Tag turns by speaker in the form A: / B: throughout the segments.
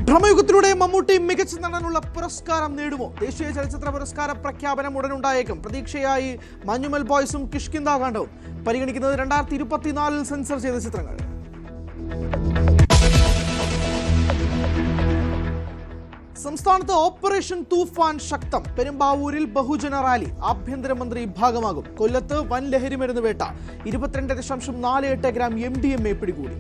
A: ഭ്രമയുഗത്തിലൂടെ മമ്മൂട്ടി മികച്ച നടനുള്ള പുരസ്കാരം നേടുമോ? ദേശീയ ചലച്ചിത്ര പുരസ്കാര പ്രഖ്യാപനം ഉടനുണ്ടായേക്കും. പ്രതീക്ഷയായി മഞ്ഞുമൽ ബോയ്സും കിഷ്കിന്ധാകാണ്ഡവും പരിഗണിക്കുന്നത് 2024 സെൻസർ ചെയ്ത ചിത്രങ്ങൾ. സംസ്ഥാനത്ത് ഓപ്പറേഷൻ തൂഫാൻ ശക്തം. പെരുമ്പാവൂരിൽ ബഹുജന റാലി. ആഭ്യന്തരമന്ത്രി ഭാഗമാകും. കൊല്ലത്ത് വൻ ലഹരി മരുന്ന് വേട്ട. 22.48 ഗ്രാം MDMA പിടികൂടി.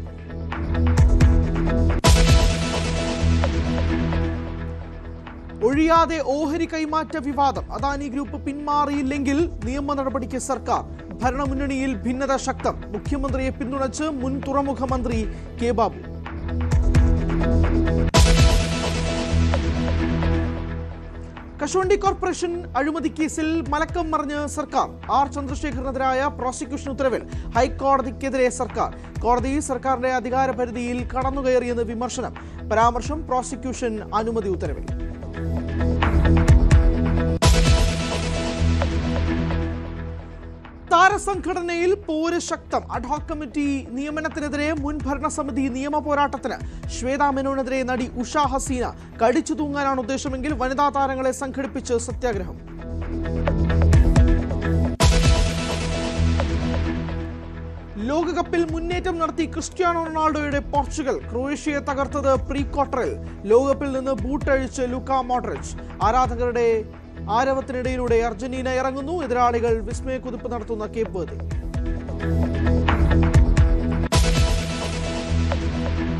A: ഒഴിയാതെ ഓഹരി കൈമാറ്റ വിവാദം. അദാനി ഗ്രൂപ്പ് പിന്മാറിയില്ലെങ്കിൽ നിയമ നടപടിക്ക് സർക്കാർ. ഭരണമുന്നണിയിൽ ഭിന്നത ശക്തം. മുഖ്യമന്ത്രിയെ പിന്തുണച്ച് മുൻ തുറമുഖ മന്ത്രി കെ ബാബു. കശുവണ്ടി കോർപ്പറേഷൻ അഴിമതി കേസിൽ മലക്കം മറിഞ്ഞ് സർക്കാർ. ആർ ചന്ദ്രശേഖരനെതിരായ പ്രോസിക്യൂഷൻ ഉത്തരവിൽ ഹൈക്കോടതിക്കെതിരെ സർക്കാർ. കോടതി സർക്കാരിന്റെ അധികാര പരിധിയിൽ കടന്നുകയറിയെന്ന് വിമർശനം. പരാമർശം പ്രോസിക്യൂഷൻ അനുമതി ഉത്തരവിൽ. താരസംഘടനയിൽ പോര് ശക്തം. അഡ്ഹോക് കമ്മിറ്റി നിയമനത്തിനെതിരെ മുൻ ഭരണസമിതി നിയമ പോരാട്ടത്തിന്. ശ്വേതാ മേനോനെതിരെ നടി ഉഷ ഹസീന. കടിച്ചു തൂങ്ങാനാണ് ഉദ്ദേശമെങ്കിൽ വനിതാ താരങ്ങളെ സംഘടിപ്പിച്ച് സത്യാഗ്രഹം. ലോകകപ്പിൽ മുന്നേറ്റം നടത്തി ക്രിസ്ത്യാനോ റൊണാൾഡോയുടെ പോർച്ചുഗൽ. ക്രൊയേഷ്യയെ തകർത്തത് പ്രീ ക്വാർട്ടറിൽ. ലോകകപ്പിൽ നിന്ന് ബൂട്ടഴിച്ച് ലൂക്ക മോഡ്രിച്ച്. ആരാധകരുടെ ആരവത്തിനിടയിലൂടെ അർജന്റീന ഇറങ്ങുന്നു. എതിരാളികൾ വിസ്മയക്കുതിപ്പ് നടത്തുന്ന കേപ്പ് വെർദെ.